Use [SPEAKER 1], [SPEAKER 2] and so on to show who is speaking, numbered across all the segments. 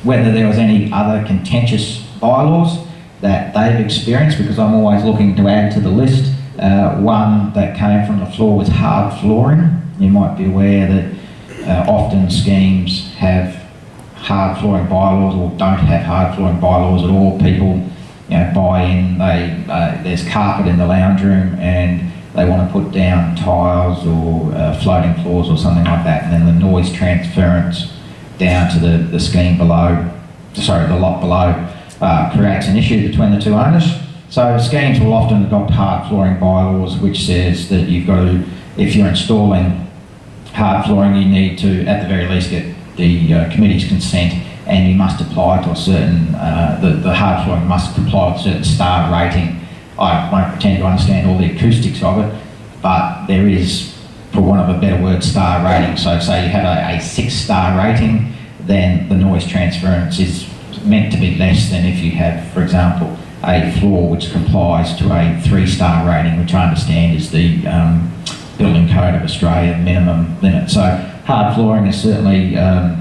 [SPEAKER 1] whether there was any other contentious bylaws that they've experienced, because I'm always looking to add to the list. One that came from the floor was hard flooring. You might be aware that often schemes have hard flooring bylaws or don't have hard flooring bylaws at all. People, buy in. There's carpet in the lounge room and they want to put down tiles or floating floors or something like that, and then the noise transference down to the scheme below, the lot below, creates an issue between the two owners. So schemes will often adopt hard flooring bylaws, which says that you've got to, if you're installing hard flooring, you need to, at the very least, get the committee's consent, and you must apply to a certain, the hard flooring must comply with a certain star rating. I won't pretend to understand all the acoustics of it, but there is, for want of a better word, star rating. So say you have a 6-star rating, then the noise transference is meant to be less than if you have, for example, a floor which complies to a 3-star rating, which I understand is the Building Code of Australia minimum limit. So hard flooring is certainly a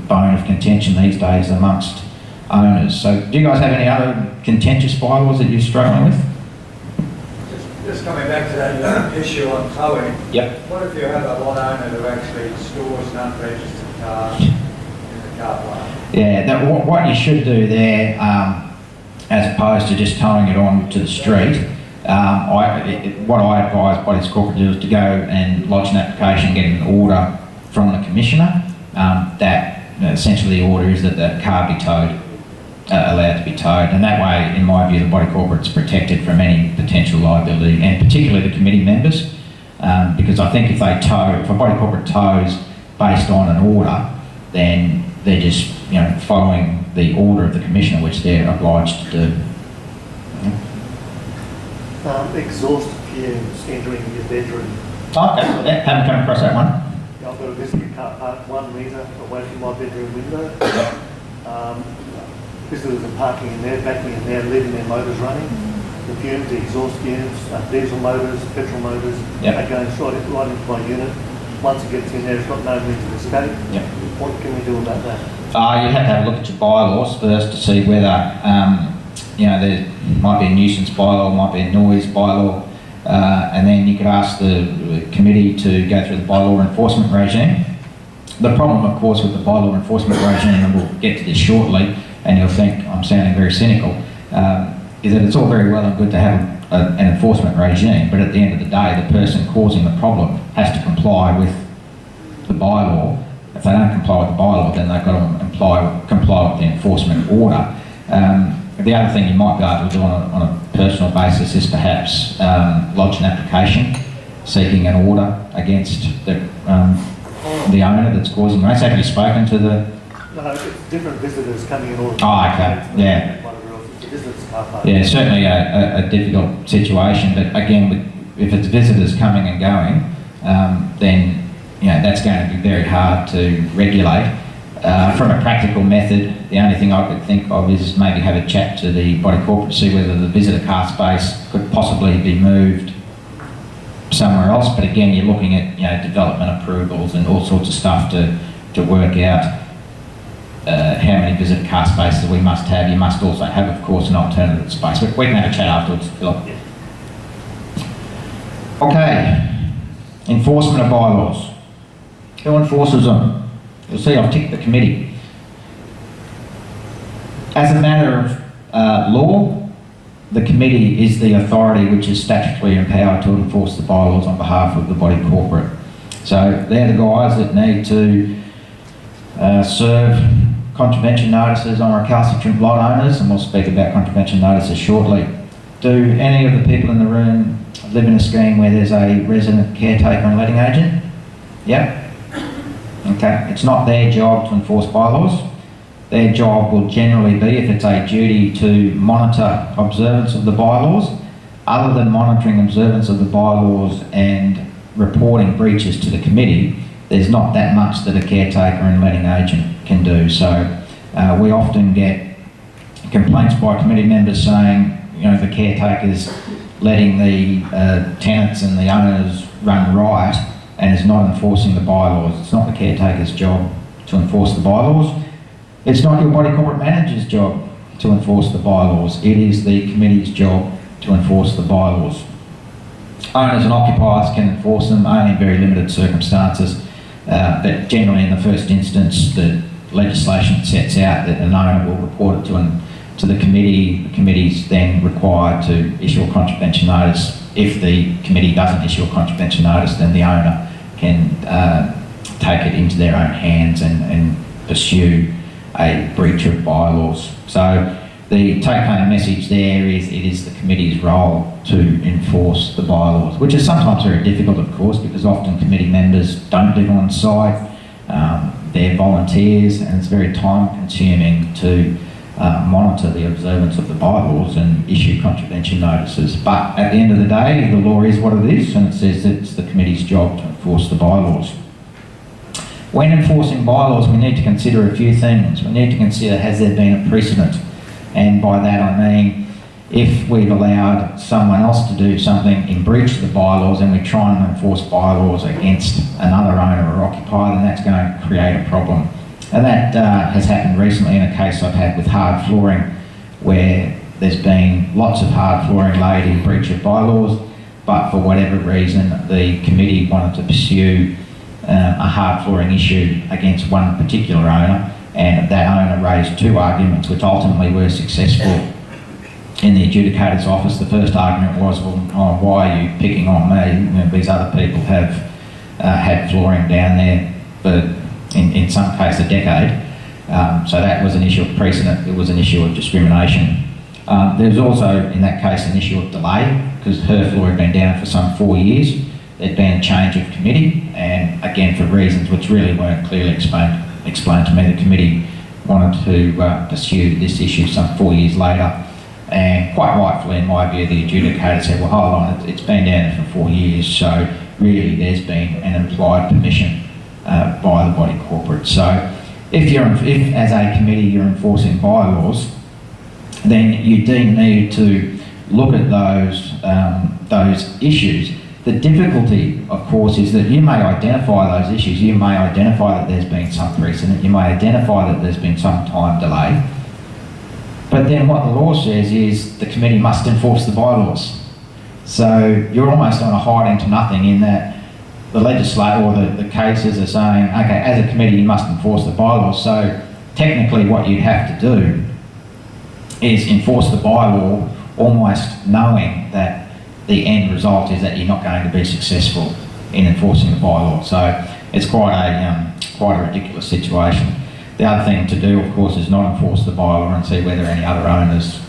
[SPEAKER 1] bone of contention these days amongst owners. So do you guys have any other contentious bylaws that you're struggling with?
[SPEAKER 2] Just coming back to that issue on towing.
[SPEAKER 1] Yep.
[SPEAKER 2] What if you have a lot owner who actually stores an unregistered car in the car park?
[SPEAKER 1] Yeah, what you should do there, as opposed to just towing it on to the street, what I advise bodies corporate do is to go and lodge an application, get an order from the commissioner. That essentially the order is that the car be towed, allowed to be towed, and that way, in my view, the body corporate's protected from any potential liability, and particularly the committee members, because I think if a body corporate tows based on an order, then they're just following the order of the commissioner, which they're obliged to do.
[SPEAKER 3] Exhaust fumes entering your bedroom.
[SPEAKER 1] Okay, haven't come across that one.
[SPEAKER 3] I've got a visitor car parked 1 metre away from my bedroom window. Visitors are parking in there, backing in there, leaving their motors running. The fumes, the exhaust fumes, diesel motors, petrol motors, are going right into my unit. Once it gets in there, it's got no means of escape. What can we do about that?
[SPEAKER 1] You have to have a look at your bylaws first to see whether there might be a nuisance bylaw, might be a noise bylaw, and then you could ask the committee to go through the bylaw enforcement regime. The problem, of course, with the bylaw enforcement regime, and we'll get to this shortly, and you'll think I'm sounding very cynical, is that it's all very well and good to have an enforcement regime, but at the end of the day, the person causing the problem has to comply with the bylaw. If they don't comply with the bylaw, then they've got to comply with the enforcement order. The other thing you might be able to do on a personal basis is perhaps lodge an application seeking an order against the owner that's causing race. Have you spoken to the...
[SPEAKER 3] No, it's different visitors coming in all the
[SPEAKER 1] time. Oh, okay, yeah. Yeah, certainly a difficult situation, but again, if it's visitors coming and going, then that's going to be very hard to regulate. From a practical method, the only thing I could think of is maybe have a chat to the body corporate, see whether the visitor car space could possibly be moved somewhere else. But again, you're looking at development approvals and all sorts of stuff to work out how many visitor car spaces we must have. You must also have, of course, an alternative space. We can have a chat afterwards, Philip. Okay, enforcement of bylaws. Who enforces them? You'll see I've ticked the committee. As a matter of law, the committee is the authority which is statutorily empowered to enforce the bylaws on behalf of the body corporate. So they're the guys that need to serve contravention notices on recalcitrant lot owners, and we'll speak about contravention notices shortly. Do any of the people in the room live in a scheme where there's a resident caretaker and letting agent? Yep. Okay, it's not their job to enforce bylaws. Their job will generally be, if it's a duty, to monitor observance of the bylaws. Other than monitoring observance of the bylaws and reporting breaches to the committee, there's not that much that a caretaker and letting agent can do. So we often get complaints by committee members saying, the caretaker's letting the tenants and the owners run riot and is not enforcing the bylaws. It's not the caretaker's job to enforce the bylaws. It's not your body corporate manager's job to enforce the bylaws. It is the committee's job to enforce the bylaws. Owners and occupiers can enforce them only in very limited circumstances, but generally in the first instance the legislation sets out that an owner will report it to the committee. The committee's then required to issue a contravention notice. If the committee doesn't issue a contravention notice, then the owner can take it into their own hands and pursue a breach of bylaws. So the take-home message there is it is the committee's role to enforce the bylaws, which is sometimes very difficult, of course, because often committee members don't live on site. They're volunteers, and it's very time-consuming to monitor the observance of the bylaws and issue contravention notices. But at the end of the day, the law is what it is, and it says that it's the committee's job to enforce the bylaws. When enforcing bylaws, we need to consider a few things. We need to consider, has there been a precedent? And by that I mean, if we've allowed someone else to do something in breach of the bylaws and we try and enforce bylaws against another owner or occupier, then that's going to create a problem. And that has happened recently in a case I've had with hard flooring, where there's been lots of hard flooring laid in breach of bylaws, but for whatever reason the committee wanted to pursue a hard flooring issue against one particular owner, and that owner raised two arguments which ultimately were successful in the adjudicator's office. The first argument was, well, oh, why are you picking on me? You know, these other people have had flooring down there for, in some case, a decade. So that was an issue of precedent. It was an issue of discrimination. There was also, in that case, an issue of delay, because her floor had been down for some 4 years. There'd been a change of committee, and again, for reasons which really weren't clearly explained to me, the committee wanted to pursue this issue some 4 years later. And quite rightfully, in my view, the adjudicator said, well, hold on, it's been down there for 4 years, so really there's been an implied permission by the body corporate. So if as a committee you're enforcing bylaws, then you do need to look at those issues. The difficulty, of course, is that you may identify those issues. You may identify that there's been some precedent. You may identify that there's been some time delay. But then what the law says is the committee must enforce the bylaws. So you're almost on a hiding to nothing in that the legislator or the cases are saying, okay, as a committee you must enforce the bylaws. So technically what you'd have to do is enforce the bylaw almost knowing that the end result is that you're not going to be successful in enforcing the bylaw. So it's quite a ridiculous situation. The other thing to do, of course, is not enforce the bylaw and see whether any other owners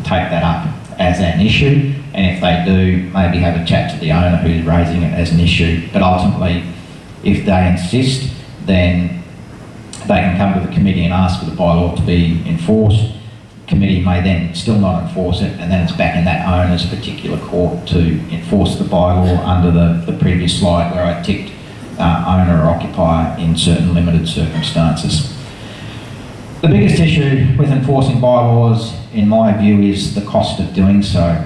[SPEAKER 1] take that up as an issue, and if they do, maybe have a chat to the owner who's raising it as an issue. But ultimately, if they insist, then they can come to the committee and ask for the bylaw to be enforced. Committee may then still not enforce it, and then it's back in that owner's particular court to enforce the bylaw under the previous slide where I ticked owner or occupier in certain limited circumstances. The biggest issue with enforcing bylaws, in my view, is the cost of doing so.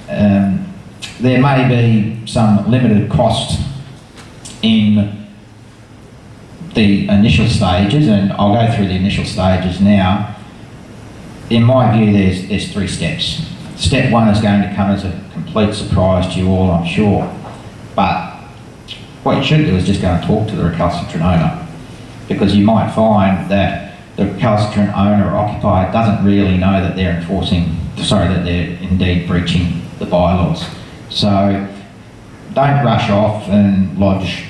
[SPEAKER 1] There may be some limited cost in the initial stages, and I'll go through the initial stages now. In my view, there's three steps. Step one is going to come as a complete surprise to you all, I'm sure. But what you should do is just go and talk to the recalcitrant owner, because you might find that the recalcitrant owner or occupier doesn't really know that they're that they're indeed breaching the bylaws. So don't rush off and lodge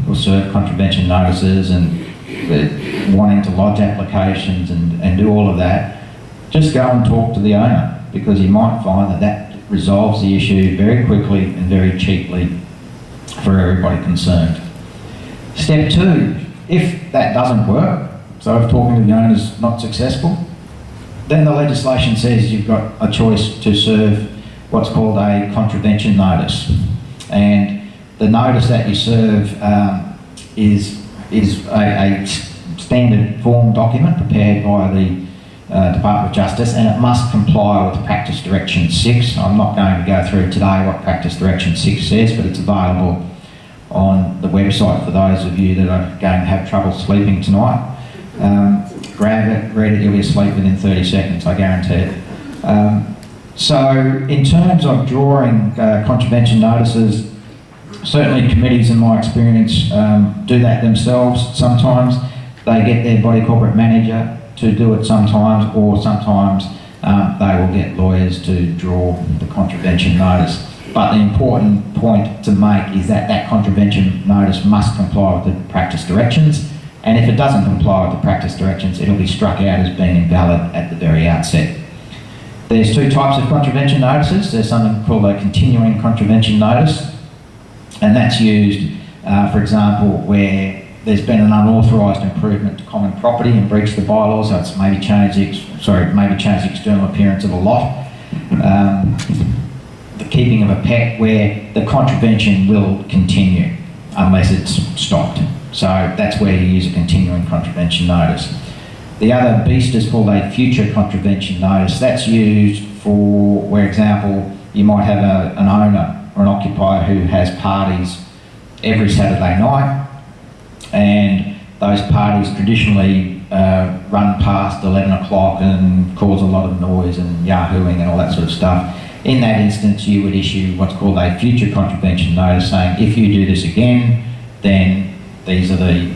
[SPEAKER 1] or serve contravention notices and wanting to lodge applications and do all of that. Just go and talk to the owner, because you might find that that resolves the issue very quickly and very cheaply for everybody concerned. Step two, if that doesn't work, so if talking to the owner is not successful, then the legislation says you've got a choice to serve what's called a contravention notice. And the notice that you serve is a standard form document prepared by the Department of Justice, and it must comply with Practice Direction 6. I'm not going to go through today what Practice Direction 6 says, but it's available on the website for those of you that are going to have trouble sleeping tonight. grab it, read it, you'll be asleep within 30 seconds, I guarantee it. So in terms of drawing contravention notices, certainly committees in my experience do that themselves sometimes. They get their body corporate manager to do it sometimes, or sometimes they will get lawyers to draw the contravention notice. But the important point to make is that that contravention notice must comply with the practice directions, and if it doesn't comply with the practice directions, it'll be struck out as being invalid at the very outset. There's two types of contravention notices. There's something called a continuing contravention notice, and that's used, for example, where there's been an unauthorised improvement to common property and breached the bylaws, so it's maybe changed the external appearance of a lot. The keeping of a pet, where the contravention will continue unless it's stopped. So that's where you use a continuing contravention notice. The other beast is called a future contravention notice. That's used for, for example, you might have an owner or an occupier who has parties every Saturday night, and those parties traditionally run past 11 o'clock and cause a lot of noise and yahooing and all that sort of stuff. In that instance, you would issue what's called a future contravention notice saying, if you do this again, then these are the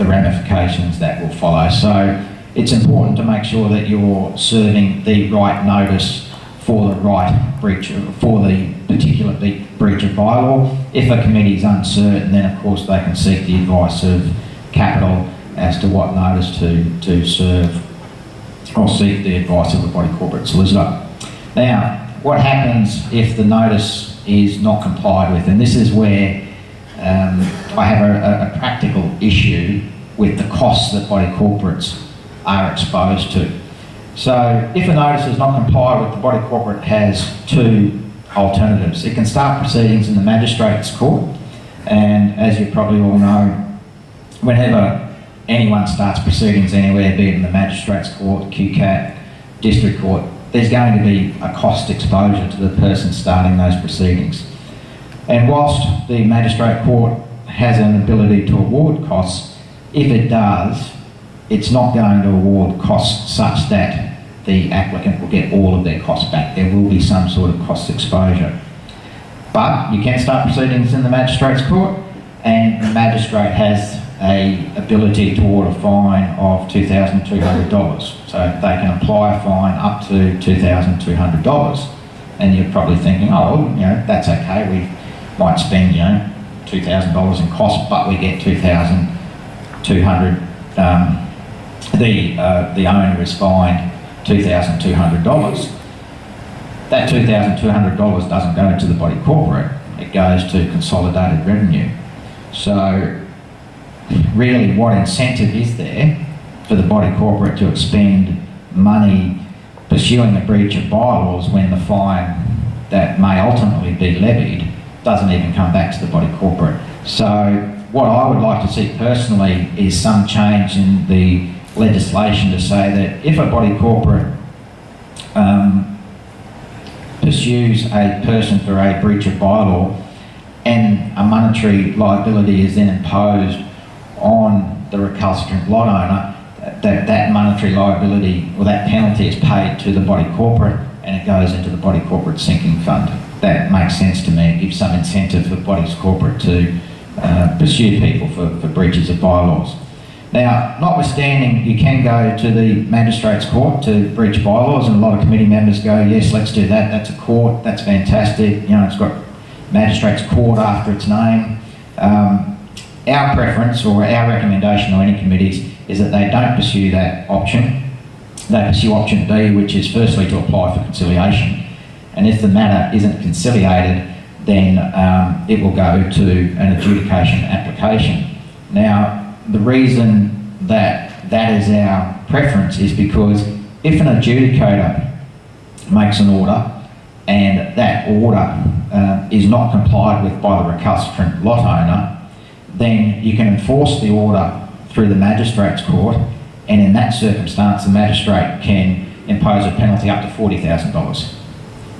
[SPEAKER 1] ramifications that will follow. So it's important to make sure that you're serving the right notice for the right breach, for the particular breach of bylaw. If a committee is uncertain, then of course they can seek the advice of Capital as to what notice to serve, or seek the advice of the body corporate solicitor. Now, what happens if the notice is not complied with? And this is where I have a practical issue with the costs that body corporates are exposed to. So if a notice is not complied with, the body corporate has two alternatives. It can start proceedings in the magistrate's court, and as you probably all know, whenever anyone starts proceedings anywhere, be it in the magistrate's court, QCAT, district court, there's going to be a cost exposure to the person starting those proceedings. And whilst the magistrate court has an ability to award costs, if it does, it's not going to award costs such that the applicant will get all of their costs back. There will be some sort of cost exposure. But you can start proceedings in the magistrate's court, and the magistrate has a ability to award a fine of $2,200. So they can apply a fine up to $2,200. And you're probably thinking, oh, well, you know, that's okay. We might spend, you know, $2,000 in costs, but we get $2,200. The owner is fined $2,200. That $2,200 doesn't go to the body corporate. It goes to consolidated revenue. So really, what incentive is there for the body corporate to expend money pursuing a breach of bylaws when the fine that may ultimately be levied doesn't even come back to the body corporate? So what I would like to see personally is some change in the legislation to say that if a body corporate pursues a person for a breach of bylaw and a monetary liability is then imposed on the recalcitrant lot owner, that monetary liability or that penalty is paid to the body corporate and it goes into the body corporate sinking fund. That makes sense to me. It gives some incentive for bodies corporate to pursue people for breaches of bylaws. Now, notwithstanding, you can go to the magistrate's court to breach bylaws, and a lot of committee members go, yes, let's do that. That's a court. That's fantastic. You know, it's got magistrate's court after its name. Our preference or our recommendation to any committees is that they don't pursue that option. They pursue option B, which is firstly to apply for conciliation. And if the matter isn't conciliated, then it will go to an adjudication application. Now, the reason that that is our preference is because if an adjudicator makes an order and that order is not complied with by the recalcitrant lot owner, then you can enforce the order through the magistrate's court, and in that circumstance the magistrate can impose a penalty up to $40,000.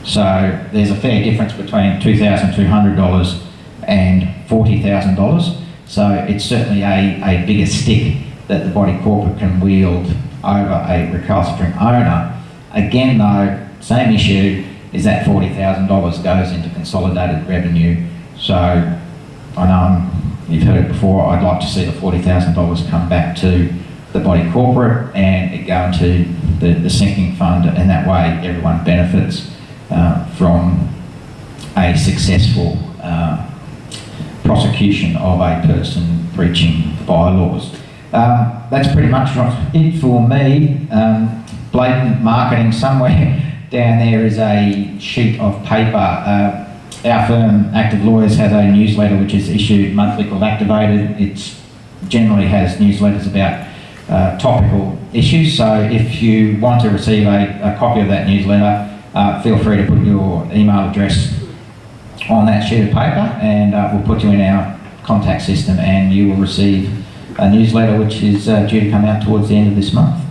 [SPEAKER 1] So there's a fair difference between $2,200 and $40,000. So it's certainly a bigger stick that the body corporate can wield over a recalcitrant owner. Again though, same issue, is that $40,000 goes into consolidated revenue. So I know you've heard it before, I'd like to see the $40,000 come back to the body corporate and it go into the sinking fund, and that way everyone benefits from a successful prosecution of a person breaching bylaws. That's pretty much it for me. Blatant marketing somewhere down there is a sheet of paper. Our firm, Active Lawyers, has a newsletter which is issued monthly called Activated. It generally has newsletters about topical issues, so if you want to receive a copy of that newsletter, feel free to put your email address on that sheet of paper and we'll put you in our contact system and you will receive a newsletter which is due to come out towards the end of this month.